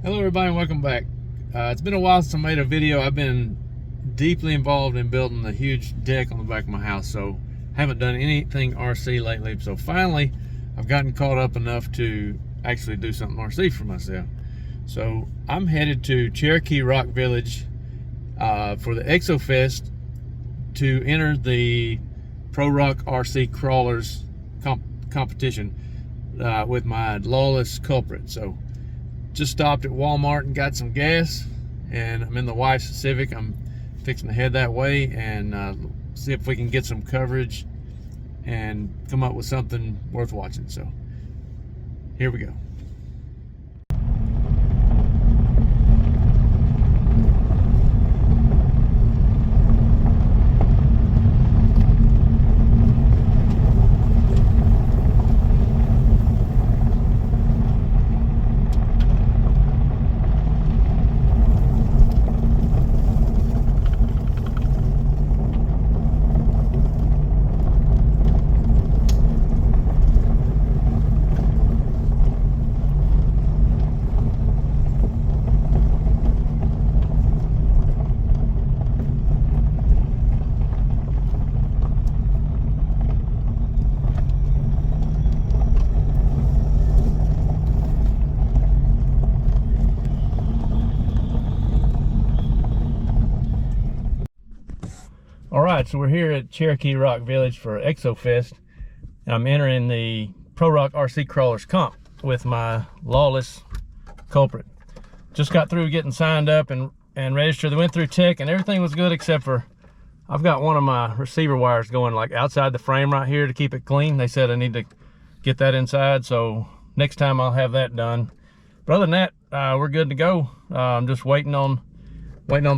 Hello everybody and welcome back. It's been a while since I made a video. I've been deeply involved in building a huge deck on the back of my house, so haven't done anything RC lately. So finally I've gotten caught up enough to actually do something RC for myself. So I'm headed to Cherokee Rock Village for the Exo Fest to enter the Pro Rock RC Crawlers competition with my Lawless Culprit. So just stopped at Walmart and got some gas, and I'm in the wife's Civic. I'm fixing to head that way and see if we can get some coverage and come up with something worth watching. So here we go. All right, so we're here at Cherokee Rock Village for Exo Fest. I'm entering the Pro Rock RC Crawlers comp with my Lawless Culprit. Just got through getting signed up and registered. They went through tech and everything was good, except for I've got one of my receiver wires going like outside the frame right here to keep it clean. They said I need to get that inside, so next time I'll have that done. But other than that, we're good to go. I'm just waiting on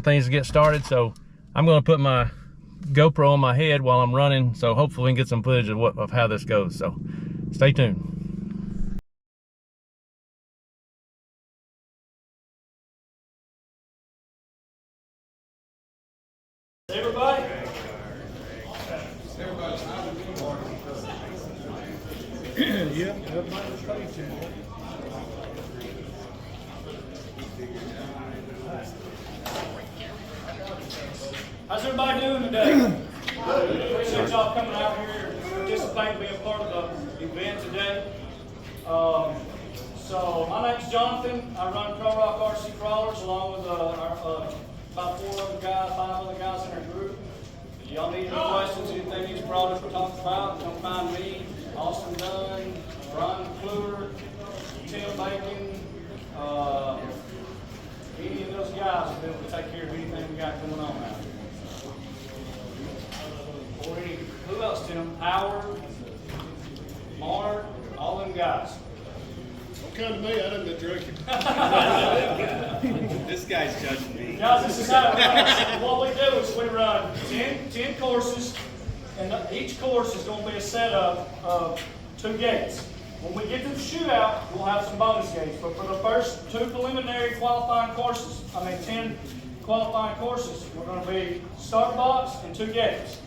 things to get started. So I'm going to put my GoPro on my head while I'm running, so hopefully we can get some footage of how this goes. So stay tuned. Everybody? Yeah, everybody's patient. How's everybody doing today? Appreciate y'all coming out here and participating, being part of the event today. So my name's Jonathan. I run Pro Rock RC Crawlers along with about 5 other guys in our group. If y'all need any questions, anything these products we talked about, come find me, Austin Dunn, Brian McClure, Tim Bacon, any of those guys will be able to take care of anything we got going on out here. Who else, Tim? Howard, Mark, all them guys. Don't come to me, I done been drinking. This guy's judging me. Guys, this is how it runs. What we do is we run 10 courses, and each course is going to be a setup of 2 gates. When we get to the shootout, we'll have some bonus gates, but for the first 2 preliminary qualifying courses, 10 qualifying courses, we're going to be start box and 2 gates.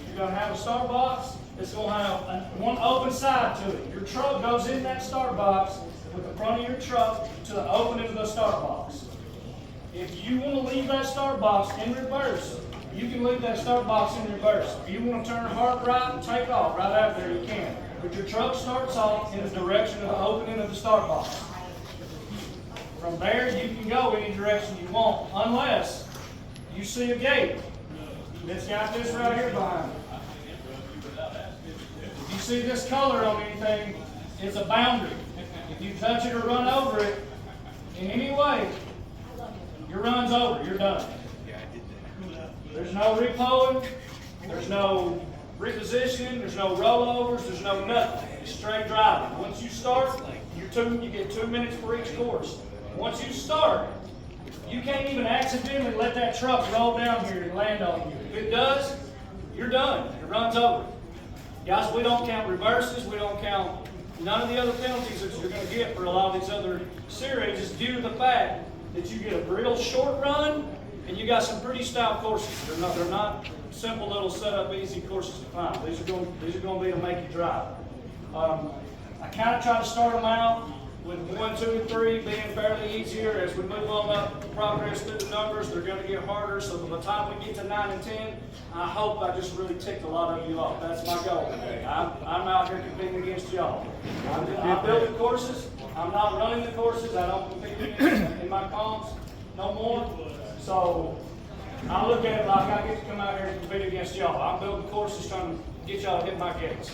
You're going to have a start box. It's going to have one open side to it. Your truck goes in that start box with the front of your truck to the opening of the start box. If you want to leave that start box in reverse, you can leave that start box in reverse. If you want to turn hard right and take off right after, you can. But your truck starts off in the direction of the opening of the start box. From there, you can go any direction you want, unless you see a gate that's got this right here behind it. If you see this color on anything, it's a boundary. If you touch it or run over it in any way, your run's over, you're done. There's no repoing, there's no repositioning, there's no rollovers, there's no nothing. It's straight driving. Once you start, you get 2 minutes for each course. Once you start, you can't even accidentally let that truck roll down here and land on you. If it does, you're done. It runs over. Guys, we don't count reverses, we don't count none of the other penalties that you're going to get for a lot of these other series is due to the fact that you get a real short run and you got some pretty stout courses. They're not simple little setup easy courses to climb. These are going to be to make you drive. I kind of try to start them out with 1, 2, and 3 being fairly easier, as we move on up, progress through the numbers, they're going to get harder. So by the time we get to 9 and 10, I hope I just really ticked a lot of you off. That's my goal today. I'm out here competing against y'all. I build the courses. I'm not running the courses. I don't compete in my comps no more. So I look at it like I get to come out here and compete against y'all. I'm building courses trying to get y'all to hit my gates.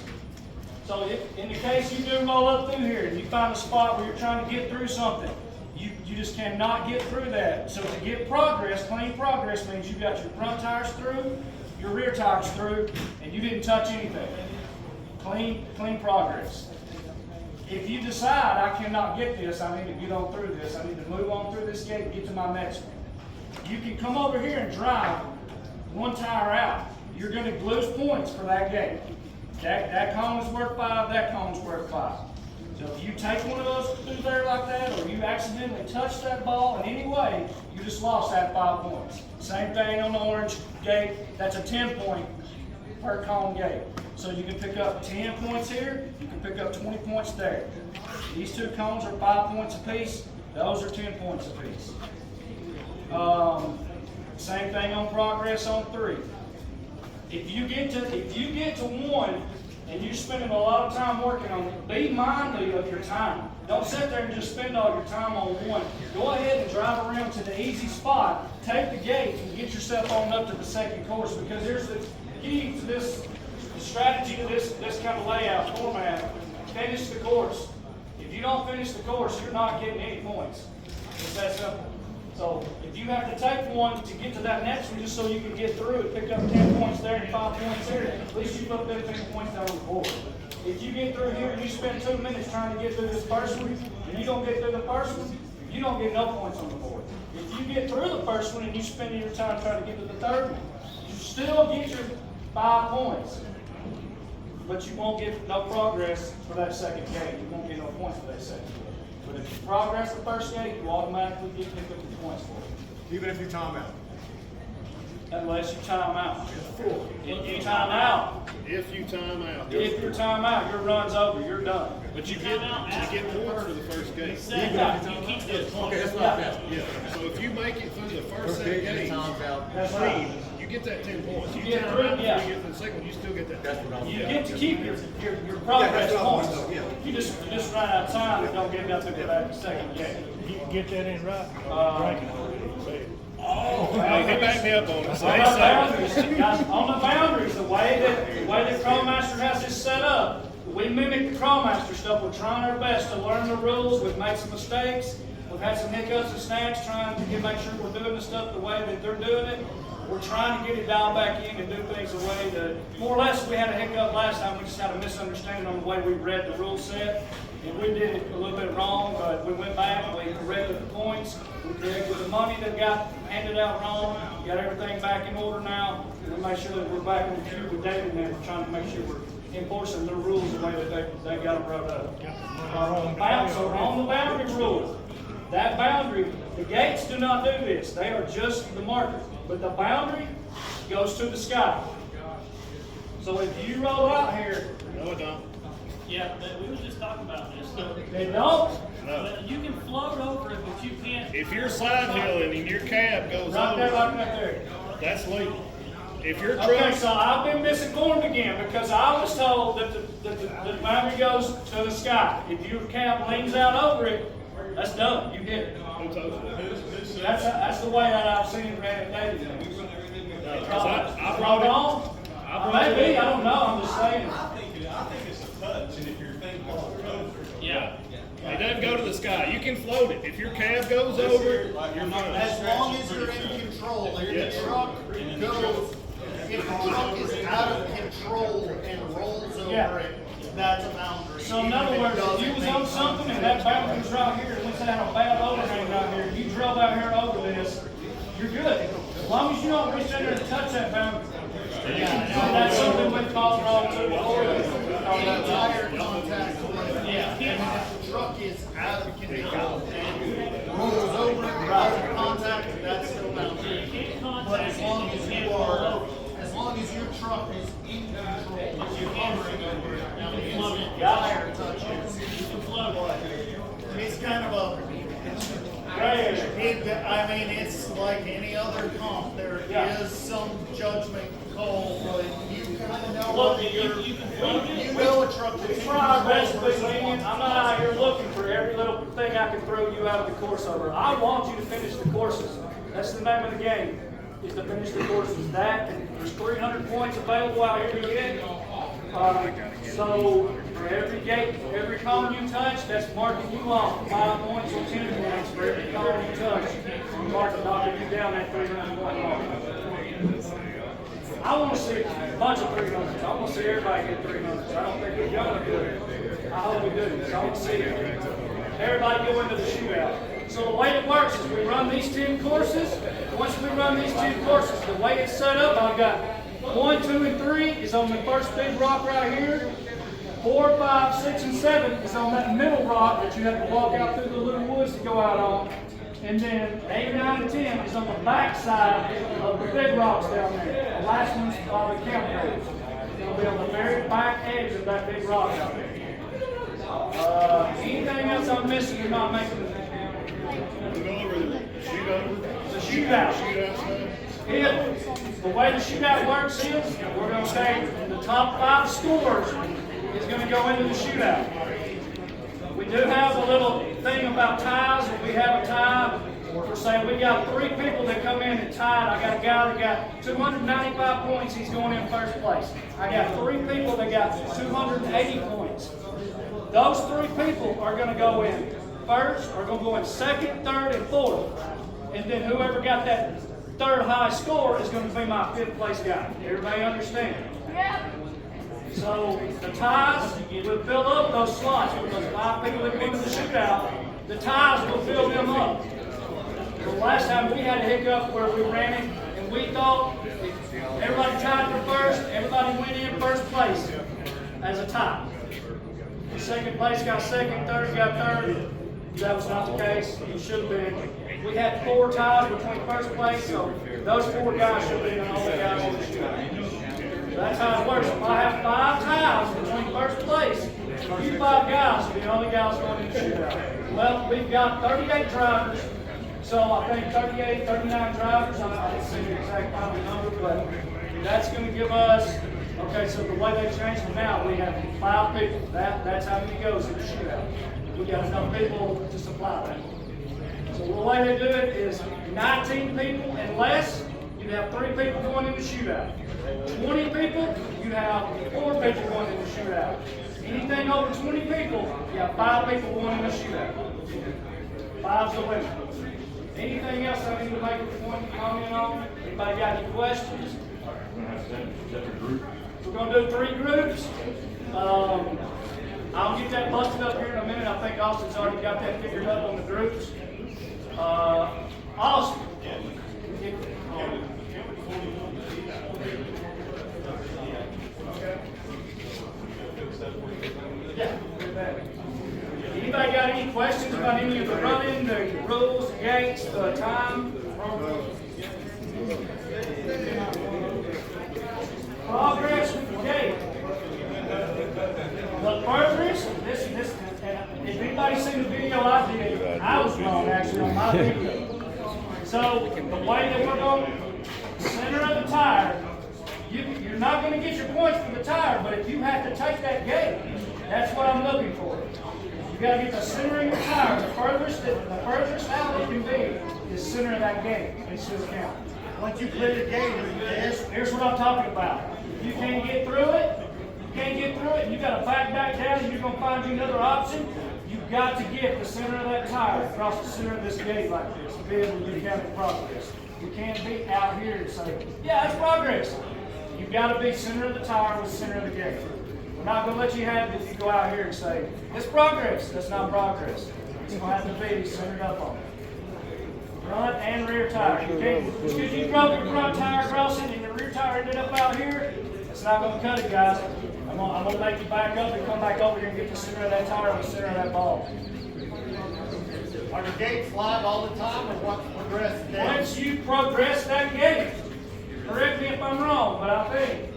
So if, in the case you do roll up through here and you find a spot where you're trying to get through something, you just cannot get through that. So to get progress, clean progress means you got your front tires through, your rear tires through, and you didn't touch anything. Clean progress. If you decide I cannot get this, I need to get on through this, I need to move on through this gate and get to my next one. You can come over here and drive one tire out. You're going to lose points for that gate. That cone is worth 5, that cone is worth 5. So if you take one of those through there like that, or you accidentally touch that ball in any way, you just lost that 5 points. Same thing on the orange gate, that's a 10-point per cone gate. So you can pick up 10 points here, you can pick up 20 points there. These 2 cones are 5 points apiece, those are 10 points apiece. Same thing on progress on 3. If you get to 1 and you're spending a lot of time working on it, be mindful of your time. Don't sit there and just spend all your time on 1. Go ahead and drive around to the easy spot, take the gate, and get yourself on up to the second course, because there's the key to this, the strategy to this kind of layout format. Finish the course. If you don't finish the course, you're not getting any points. It's that simple. So if you have to take 1 to get to that next one just so you can get through it, pick up 10 points there and 5 points there, at least you put them 10 points down on the board. If you get through here and you spend 2 minutes trying to get through this first one, and you don't get through the first one, you don't get no points on the board. If you get through the first one and you spend your time trying to get to the third one, you still get your 5 points. But you won't get no progress for that second game. You won't get no points for that second game. But if you progress the first gate, you automatically get picked up the points for it. Even if you time out. Unless you time out. If you time out. If you time out. If you time out, your run's over. You're done. But you get points for the first gate. You keep this. Okay, that's not bad. Yeah. So if you make it through the first set gate, That's right. you get that 10 points. You get time through, out, yeah. you get to the second one, you still get that. That's what I'm You get to keep your progress points. You just run out of time and don't get nothing for that second gate. You can get that in right. Hey, he backed me up on it. So On he the said, boundaries, guys, on the boundaries, the way that Crawlmaster has this set up, we mimic the Crawlmaster stuff. We're trying our best to learn the rules. We've made some mistakes. We've had some hiccups and snags trying to make sure we're doing the stuff the way that they're doing it. We're trying to get it dialed back in and do things the way that, more or less, we had a hiccup last time. We just had a misunderstanding on the way we read the rule set. And we did it a little bit wrong, but we went back, we corrected the points, we corrected the money that got handed out wrong, got everything back in order now, and we make sure that we're back in the queue with David and we're trying to make sure we're enforcing the rules the way that they got them wrote up. So on the boundary rule, that boundary, the gates do not do this. They are just the marker. But the boundary goes to the sky. So if you roll out here, no, it don't. Yeah, we were just talking about this. they don't. No. You can float over it, but you can't. If you're side hilling and your cab goes Right there, over, right there. that's legal. If your truck, Okay, so I've been misinformed again because I was told that the boundary goes to the sky. If your cab leans out over it, that's done. You hit it. who told you? That's the way that I've seen it ran at David. I brought it. Maybe, I don't know. I'm just saying. I think it's a touch, and if your thing goes over, Yeah. It doesn't go to the sky. You can float it. If your cab goes over, you're fine. As long as you're in control, if the truck goes, if the truck is out of control and rolls over it, that's a boundary. So in other words, if you was on something and that boundary was right here, and we had a bad overhang right here, you drove out here over this, you're good. As long as you don't reach in there and touch that boundary. And that's something we call wrong too. Any tire contact, if the truck is out of control and rolls over it, tire contact, that's still boundary. But as long as your truck is in control, you're hovering over it, now the tire touches, it's look, You can float it. You know a truck we that's try our best to be lenient. I'm not out here looking for every little thing I can throw you out of the course over. I want you to finish the courses. That's the name of the game, is to finish the courses. That, and there's 300 points available out here to get. So for every gate, for every cone you touch, that's marking you off 5 points or 10 points for every cone you touch. I'm knocking you down that 300 point mark. I want to see a bunch of 300s. I want to see everybody get 300s. I don't think we're going to do it. I hope we do. So I want to see everybody go into the shootout. So the way it works is we run these 10 courses. Once we run these 10 courses, the way it's set up, I've got 1, 2, and 3 is on the first big rock right here. 4, 5, 6, and 7 is on that middle rock that you have to walk out through the little woods to go out on. And then 8, 9, and 10 is on the back side of the big rocks down there. The last one's on the campground. It'll be on the very back edge of that big rock out there. Anything else I'm missing, you're not making it. Go over the shootout. It's a shootout. The way the shootout works is, we're going to take the top 5 scores is going to go into the shootout. We do have a little thing about ties. If we have a tie, for say we got 3 people that come in and tied. I got a guy that got 295 points. He's going in first place. I got 3 people that got 280 points. Those 3 people are going to go in first, are going to go in second, third, and fourth. And then whoever got that third high score is going to be my 5th place guy. Everybody understand? Yeah. So the ties will fill up those slots with those 5 people that go into the shootout. The ties will fill them up. The last time we had a hiccup where we ran it and we thought everybody tied for first, everybody went in first place as a tie. The second place got second, third got third. That was not the case. It should have been. We had 4 ties between first place, so those 4 guys should have been the only guys in the shootout. That's how it works. If I have 5 ties between first place, you 5 guys will be the only guys going in the shootout. Well, we've got 38 drivers, so I think 38, 39 drivers. I didn't see the exact final number, but that's going to give us. Okay, so the way they changed it now, we have 5 people. That's how many goes in the shootout. We got enough people to supply that. So the way they do it is 19 people and less, you have 3 people going in the shootout. 20 people, you have 4 people going in the shootout. Anything over 20 people, you have 5 people going in the shootout. 5's the limit. Anything else I need to make a point comment on? Anybody got any questions? We're going to do 3 groups. I'll get that busted up here in a minute. I think Austin's already got that figured up on the groups. Austin. Yeah. Anybody got any questions about any of the running, the rules, the gates, the time? Progress with the gate. The furthest, if anybody's seen the video I did, I was wrong actually on my video. So the way that we're going, center of the tire, you're not going to get your points for the tire, but if you have to take that gate, that's what I'm looking for. You got to get the center of your tire. The furthest out it can be is center of that gate. It should count. Once you clear the gate, Here's what I'm talking about. If you can't get through it, and you got to back down, and you're going to find you another option. You've got to get the center of that tire across the center of this gate like this to be able to be counted progress. You can't be out here and say, yeah, that's progress. You've got to be center of the tire with center of the gate. We're not going to let you have it if you go out here and say, it's progress. That's not progress. It's going to have to be centered up on it. Front and rear tire. You can't, just because you broke your front tire crossing and your rear tire ended up out here, it's not going to cut it, guys. I'm going to make you back up and come back over here and get the center of that tire and the center of that ball. are the gates live all the time, or what progress the gate? Once you progress that gate, correct me if I'm wrong, but I think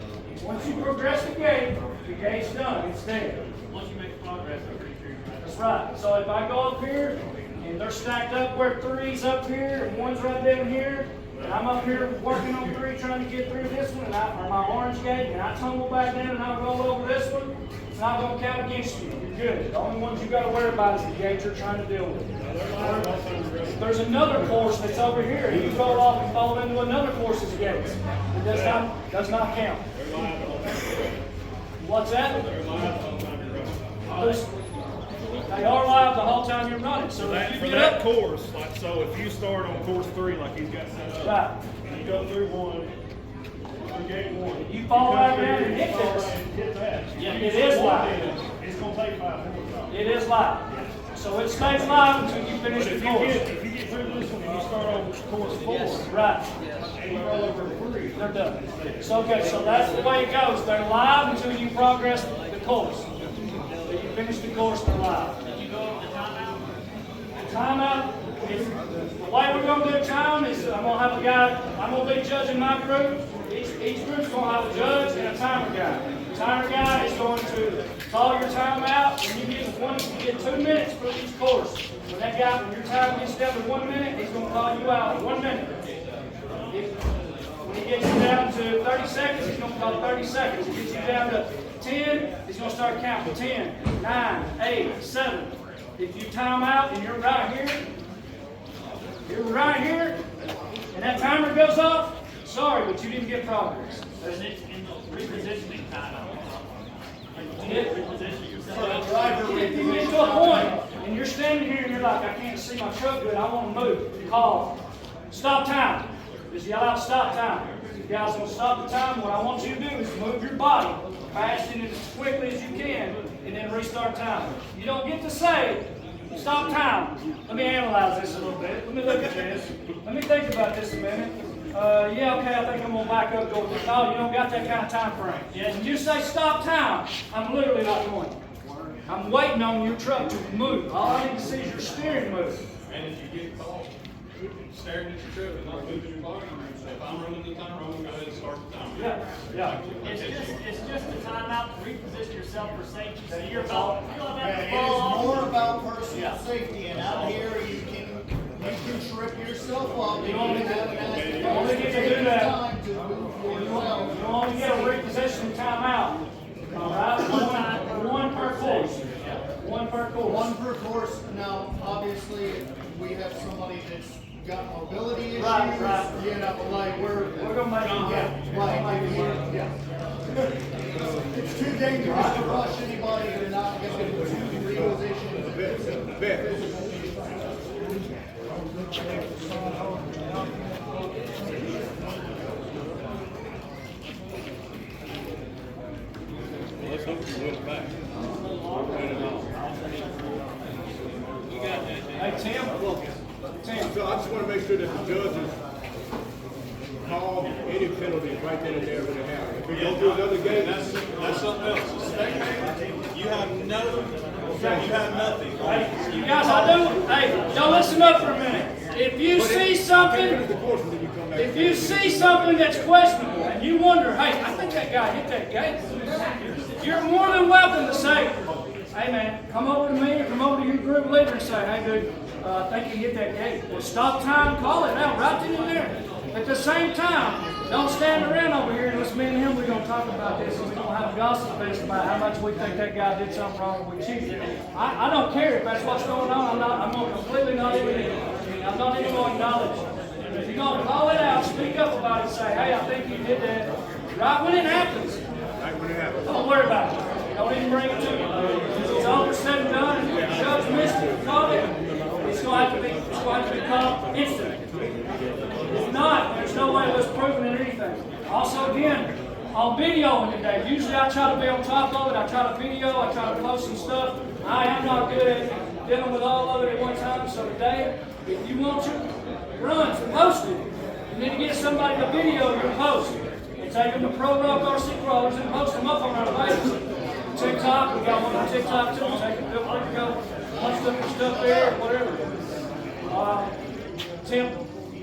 once you progress the gate's done. It's there. Once you make progress, I'm pretty sure you're right. That's right. So if I go up here and they're stacked up where 3's up here and 1's right down here, and I'm up here working on 3 trying to get through this one, or my orange gate, and I tumble back down and I roll over this one, it's not going to count against you. You're good. The only ones you got to worry about is the gate you're trying to deal with. There's another course that's over here. You roll off and fall into another course's gates. It does not count. What's that? They are live the whole time you're running. So if For you that get up, course, like so, if you start on course 3, like he's got set up, right, and you go through 1, through gate 1, you fall go right through down here, and you hit fall this. right and hit that. Yeah, You it get is one live. in, it's going to take 5 minutes. It is live. So it stays live until you finish But the if course. you get through this one and you start on course 4, Right. and you roll over 3, They're done. So okay, so that's the way it goes. They're live until you progress the course. If you finish the course, they're live. Did you go over the timeout? Timeout is the way we're going to do time is I'm going to have a guy. I'm going to be judging my group. Each group's going to have a judge and a timer guy. The timer guy is going to call your timeout, and you get 2 minutes for each course. When your time gets down to 1 minute, he's going to call you out in 1 minute. When he gets you down to 30 seconds, he's going to call 30 seconds. He gets you down to 10, he's going to start counting 10, 9, 8, 7. If you time out and you're right here, and that timer goes off, sorry, but you didn't get progress. Is it in the repositioning timeout? You did. Reposition yourself. If you get to a point and you're standing here and you're like, I can't see my truck good, I want to move, call. Stop time. Just yell out, stop time. You guys will stop the time. What I want you to do is move your body fast and as quickly as you can, and then restart time. You don't get to say, stop time. Let me analyze this a little bit. Let me look at this. Let me think about this a minute. Yeah, okay, I think I'm gonna back up, go with this. No, you don't got that kind of time frame. Yeah, when you say stop time, I'm literally not going. I'm waiting on your truck to move. All I need to see is your steering move. And if you get caught staring at your truck and not moving your body, you say, if I'm running the timer, I'm gonna go ahead and start the timer. Yeah. It's just a timeout to reposition yourself for safety. So you're about to fall It is off. more about personal safety, and out here you can trip yourself up. You only get to do that. Time to move yourself. You only get a reposition timeout. All right, one per course. One per course. One per course. Now, obviously, we have somebody that's got mobility issues. Right. You know, like we're gonna make it. It's too dangerous to rush anybody or not get them to reposition. Let's hope you win it back. Hey, Tim. So I just want to make sure that the judges call any penalties right then and there when they have. If we go through another game, That's something else. As a spectator, you have nothing. Hey, you guys, hey, y'all listen up for a minute. If you see something, that's questionable and you wonder, hey, I think that guy hit that gate, you're more than welcome to say, hey man, come over to me or come over to your group leader and say, hey dude, I think you hit that gate. Well, stop time, call it out right then and there. At the same time, don't stand around over here and let's me and him, we're going to talk about this and we're going to have a gossip fest about how much we think that guy did something wrong and we cheated. I don't care if that's what's going on. I'm going to completely not even going to acknowledge it. If you're going to call it out, speak up about it, say, hey, I think you did that. Right when it happens. Don't worry about it. Don't even bring it to me. It's all said and done, and if the judge missed it, caught it, it's going to have to be caught instantly. If not, there's no way of us proving it anything. Also, again, on videoing today, usually I try to be on top of it. I try to video, I try to post some stuff. I am not good at dealing with all of it at one time, so today, if you want your runs posted, you need to get somebody to video your post. And take them to Pro Rock RC Crawlers and post them up on our page. TikTok, we got one on TikTok too. Take it, feel free to go post up your stuff there, whatever. Tim?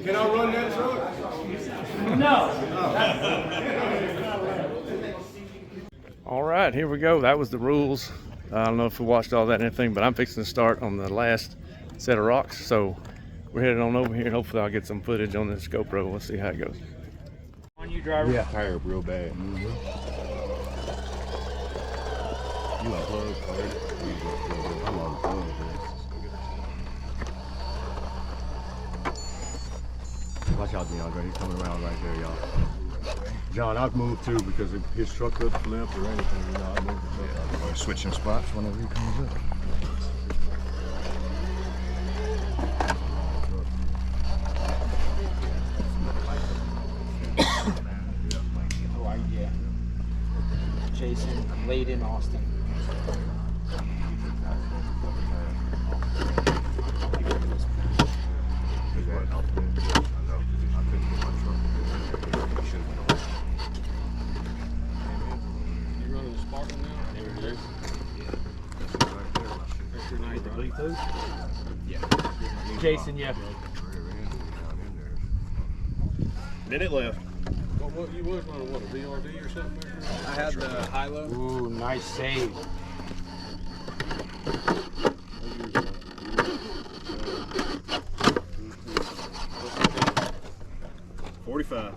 can I run that truck? No. All right, here we go. That was the rules. I don't know if we watched all that or anything, but I'm fixing to start on the last set of rocks. So we're headed on over here, and hopefully I'll get some footage on this GoPro. We'll see how it goes. On you, driver. Yeah. Tire real bad. You unplug already? I'm on plug. Watch out, DeAndre. He's coming around right there, y'all. John, I've moved too because if his truck could flip or anything, you know, I moved the truck. Or switching spots whenever he comes up. Jason, Layden, Austin. Jason, yeah. Minute left. What you was running, what, a VRD or something? I had the high-low. Ooh, nice save. 45.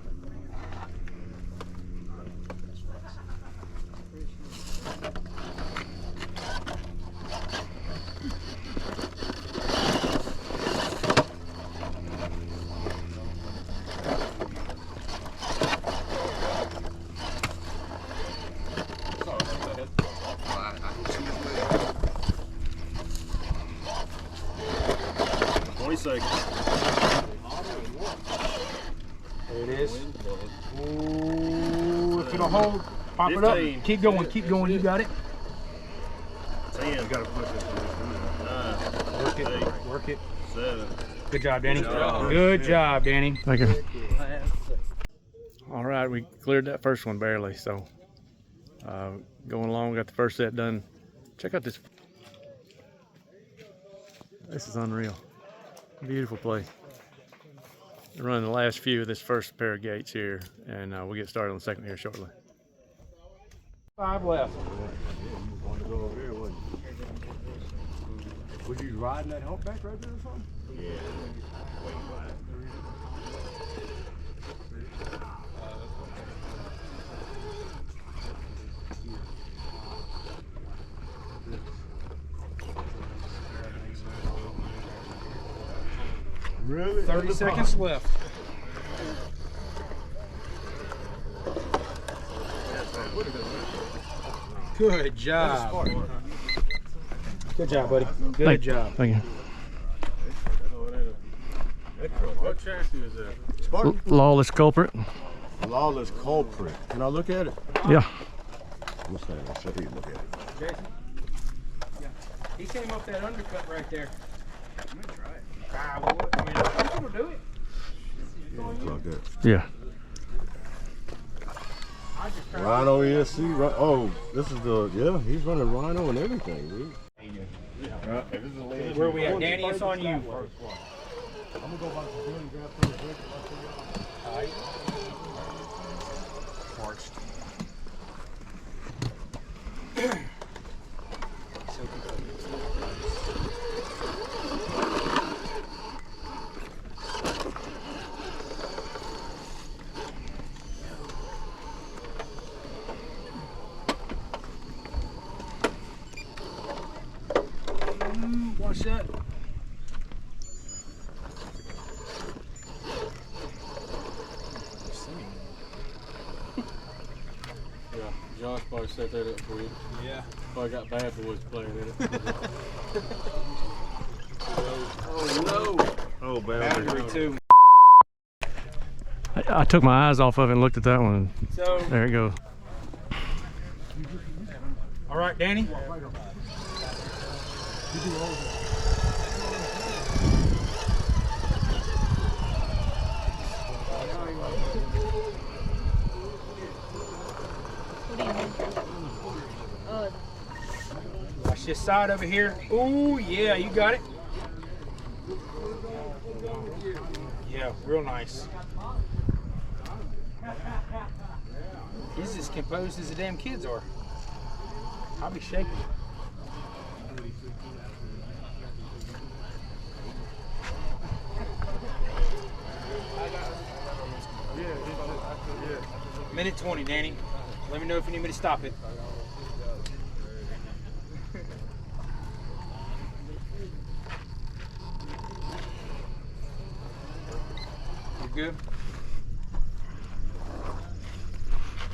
There it is. Ooh, if it'll hold, pop it up. Keep going, you got it. 10. You gotta push it. 9. Work it, 8. work it. 7. Good job, Danny. Good job, Danny. Thank you. All right, we cleared that first one barely, so going along, got the first set done. Check out this. This is unreal. Beautiful place. We're running the last few of this first pair of gates here, and we'll get started on the second here shortly. 5 left. Was you riding that humpback right there or something? Yeah. Really? 30 seconds left. Good job. Good job, buddy. Good job. Thank you. What chassis is that? Spartan? Lawless Culprit. Lawless Culprit. Can I look at it? Yeah. What's that? Show you look at it. Jason? Yeah. He came up that undercut right there. I'm gonna try it. Ah, well, I mean, I'm gonna do it. Plug that. Yeah. Rhino ESC, right? Oh, this is the, yeah, he's running Rhino and everything, dude. Where we at, Danny? It's on you. I'm gonna go back to the and grab some drink. Alright. Watch that. Yeah, Josh probably set that up for you. Yeah. Probably got Bad Boys playing in it. Oh, no. Oh, Boundary 2. I took my eyes off of it and looked at that one. So, There it goes. all right, Danny. Watch this side over here. Ooh, yeah, you got it. Yeah, real nice. He's as composed as the damn kids are. I'll be shaking. Minute 20, Danny. Let me know if you need me to stop it. You good?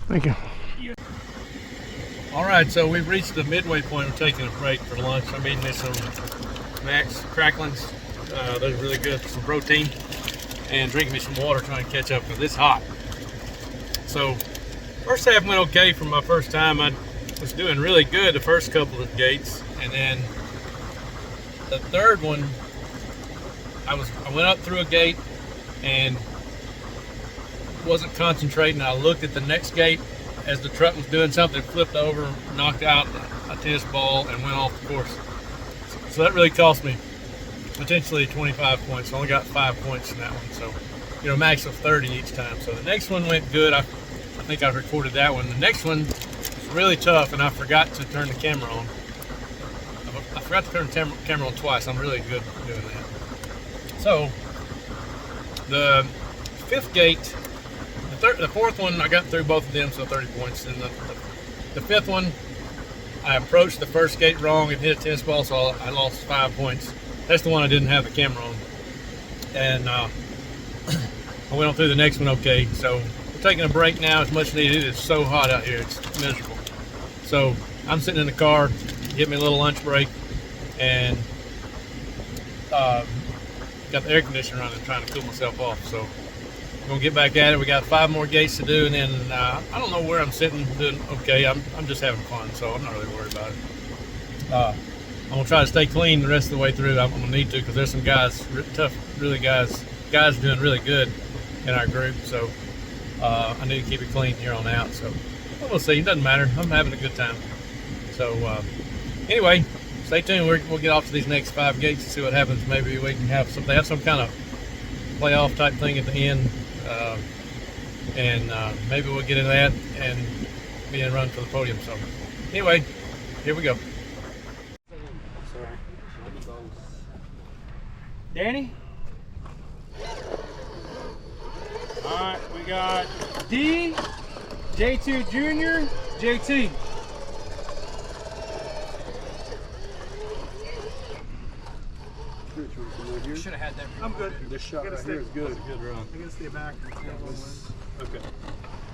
Thank you. All right, so we've reached the midway point. We're taking a break for lunch. I'm eating me some Max Cracklings. Those are really good, some protein, and drinking me some water, trying to catch up because it's hot. So first half went okay for my first time. I was doing really good the first couple of gates, and then the third one, I went up through a gate and wasn't concentrating. I looked at the next gate as the truck was doing something, flipped over, knocked out a tennis ball, and went off the course. So that really cost me potentially 25 points. I only got 5 points in that one. So, you know, max of 30 each time. So the next one went good. I think I recorded that one. The next one was really tough, and I forgot to turn the camera on. I forgot to turn the camera on twice. I'm really good at doing that. So the fifth gate, the fourth one, I got through both of them, so 30 points. And the fifth one, I approached the first gate wrong and hit a tennis ball, so I lost 5 points. That's the one I didn't have the camera on. And I went on through the next one okay. So we're taking a break now. It's much needed. It's so hot out here. It's miserable. So I'm sitting in the car, get me a little lunch break, and got the air conditioner on and trying to cool myself off. So we're gonna get back at it. We got 5 more gates to do, and then I don't know where I'm sitting, doing okay. I'm just having fun, so I'm not really worried about it. I'm gonna try to stay clean the rest of the way through. I'm gonna need to, because there's some guys, tough, really guys doing really good in our group. So I need to keep it clean here on out. So we'll see. It doesn't matter. I'm having a good time. So anyway, stay tuned. We'll get off to these next 5 gates and see what happens. Maybe we can have some kind of playoff type thing at the end, and maybe we'll get into that and be in run for the podium. So anyway, here we go. Danny? Alright, we got D, J2 Junior, JT. Should have had that. I'm good. This shot right here is good. That's a good run. I'm gonna stay back. Okay.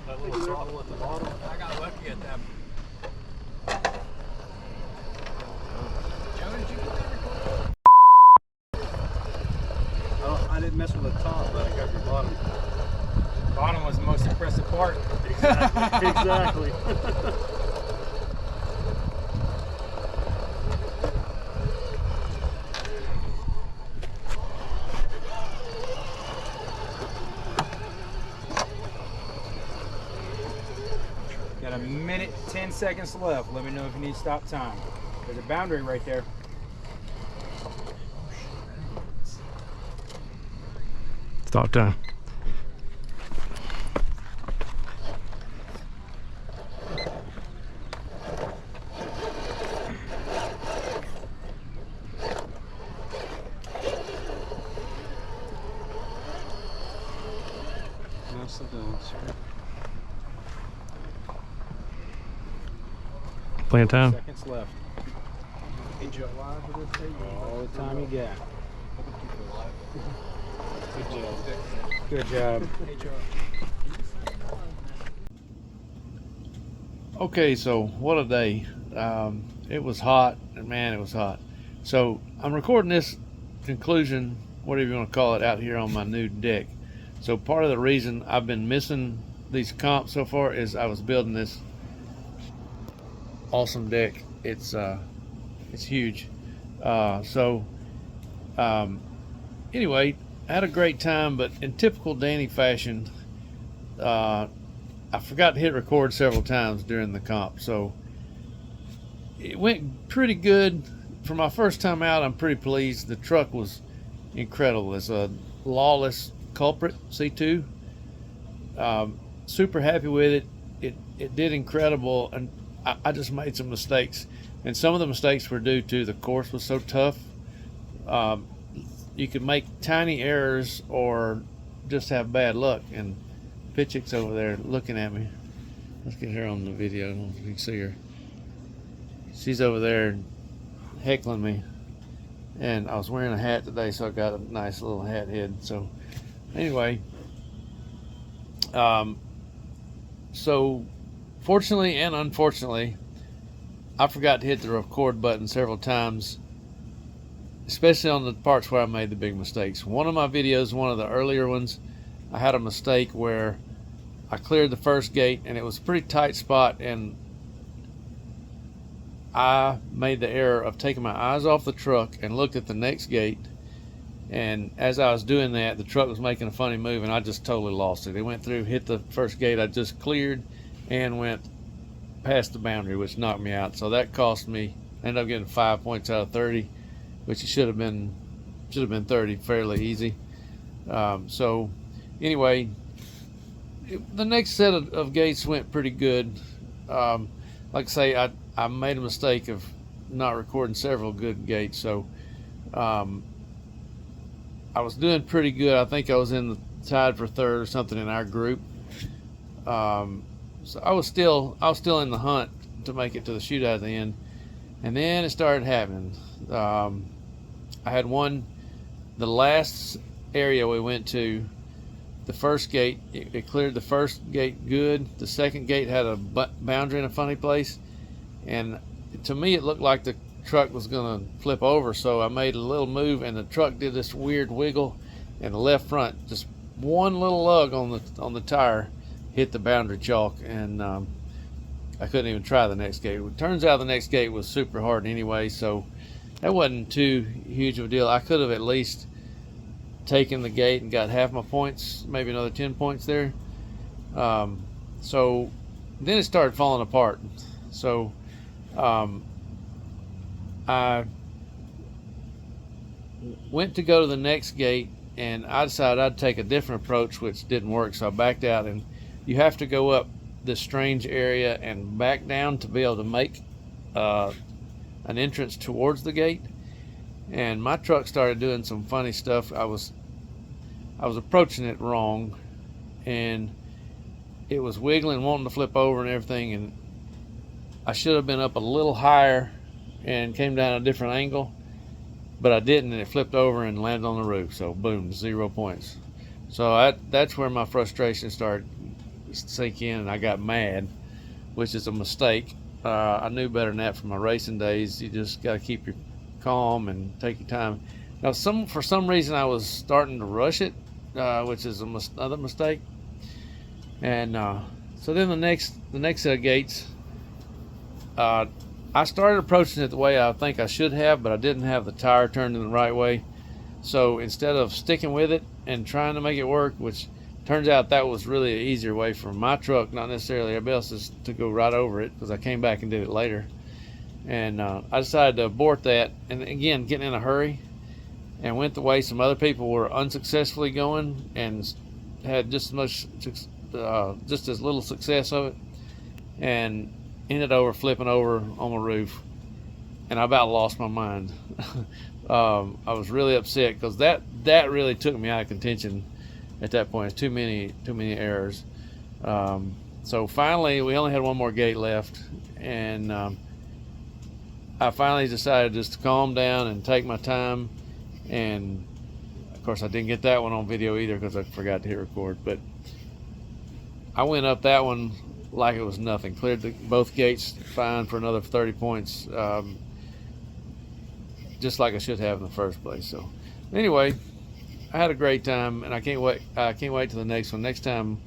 That little throttle at the bottom. I got lucky at that. Joe, did you get that recorded? I didn't mess with the top, but I got your bottom. Bottom was the most impressive part. Exactly. Got a minute, 10 seconds left. Let me know if you need stop time. There's a boundary right there. Stop time. Playing time. Seconds left. All the time you got. Good job. Okay, so what a day. It was hot, and man, it was hot. So I'm recording this conclusion, whatever you want to call it, out here on my new deck. So part of the reason I've been missing these comps so far is I was building this awesome deck. It's huge. Anyway, I had a great time, but in typical Danny fashion, I forgot to hit record several times during the comp. So it went pretty good. For my first time out, I'm pretty pleased. The truck was incredible. It's a Lawless Culprit C2. Super happy with it. It did incredible, and I just made some mistakes. And some of the mistakes were due to the course was so tough. You could make tiny errors or just have bad luck. And Pitchick's over there looking at me. Let's get her on the video. I don't know if you can see her. She's over there heckling me. And I was wearing a hat today, so I got a nice little hat head. So anyway, so fortunately and unfortunately, I forgot to hit the record button several times, especially on the parts where I made the big mistakes. One of my videos, one of the earlier ones, I had a mistake where I cleared the first gate and it was a pretty tight spot, and I made the error of taking my eyes off the truck and looked at the next gate, and as I was doing that, the truck was making a funny move and I just totally lost it. It went through, hit the first gate I just cleared, and went past the boundary, which knocked me out. So that cost me, ended up getting 5 points out of 30, which it should have been 30 fairly easy. So anyway, the next set of gates went pretty good. Like I say, I made a mistake of not recording several good gates, so I was doing pretty good. I think I was tied for third or something in our group. So I was still in the hunt to make it to the shootout at the end, and then it started happening. I had the last area we went to, the first gate, it cleared the first gate good. The second gate had a boundary in a funny place, and to me it looked like the truck was gonna flip over, so I made a little move and the truck did this weird wiggle, and the left front, just one little lug on the tire, hit the boundary chalk, and I couldn't even try the next gate. It turns out the next gate was super hard anyway, so that wasn't too huge of a deal. I could have at least taken the gate and got half my points, maybe another 10 points there. So then it started falling apart. So I went to go to the next gate, and I decided I'd take a different approach, which didn't work, so I backed out. And you have to go up this strange area and back down to be able to make an entrance towards the gate. And my truck started doing some funny stuff. I was approaching it wrong, and it was wiggling, wanting to flip over and everything, and I should have been up a little higher and came down a different angle, but I didn't, and it flipped over and landed on the roof. So boom, 0 points. So that's where my frustration started to sink in, and I got mad, which is a mistake. I knew better than that from my racing days. You just got to keep your calm and take your time. Now, for some reason, I was starting to rush it, which is another mistake. And so then the next set of gates, I started approaching it the way I think I should have, but I didn't have the tire turned in the right way. So instead of sticking with it and trying to make it work, which turns out that was really an easier way for my truck, not necessarily everybody else's, to go right over it, because I came back and did it later. And I decided to abort that, and again, getting in a hurry, and went the way some other people were unsuccessfully going and had just as little success of it, and ended over flipping over on the roof, and I about lost my mind. I was really upset because that really took me out of contention at that point. It's too many errors. So finally, we only had one more gate left, and I finally decided just to calm down and take my time. And of course, I didn't get that one on video either because I forgot to hit record. But I went up that one like it was nothing. Cleared both gates fine for another 30 points, just like I should have in the first place. So anyway, I had a great time, and I can't wait to the next one. Next time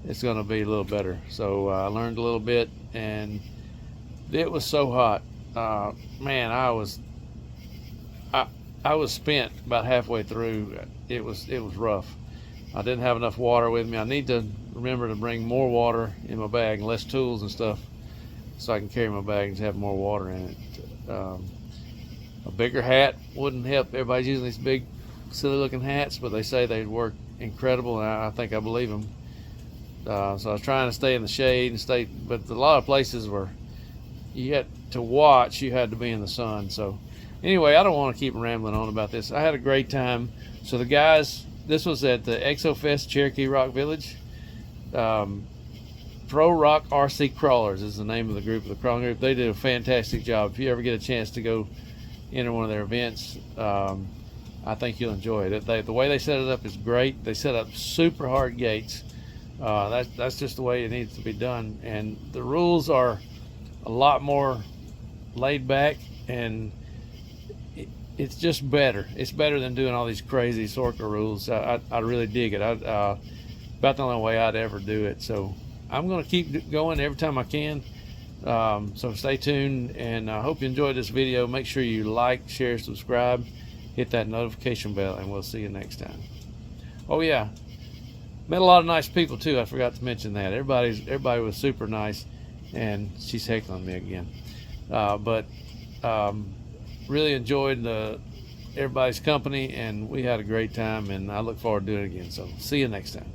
it's going to be a little better. So I learned a little bit, and it was so hot. Man, I was spent about halfway through. It was rough. I didn't have enough water with me. I need to remember to bring more water in my bag, and less tools and stuff, so I can carry my bag and have more water in it. A bigger hat wouldn't help. Everybody's using these big, silly-looking hats, but they say they work incredible, and I think I believe them. So I was trying to stay in the shade and but a lot of places where you had to watch, you had to be in the sun. So anyway, I don't want to keep rambling on about this. I had a great time. So the guys, this was at the Exo Fest, Cherokee Rock Village. Pro Rock RC Crawlers is the name of the group, of the crawling group. They did a fantastic job. If you ever get a chance to go enter one of their events, I think you'll enjoy it. The way they set it up is great. They set up super hard gates. That's just the way it needs to be done. And the rules are a lot more laid back, and it's just better. It's better than doing all these crazy Sorka rules. I really dig it. About the only way I'd ever do it. So I'm going to keep going every time I can. So stay tuned, and I hope you enjoyed this video. Make sure you like, share, subscribe, hit that notification bell, and we'll see you next time. Oh yeah, met a lot of nice people too. I forgot to mention that. Everybody was super nice, and she's heckling me again. Really enjoyed everybody's company, and we had a great time, and I look forward to doing it again. So see you next time.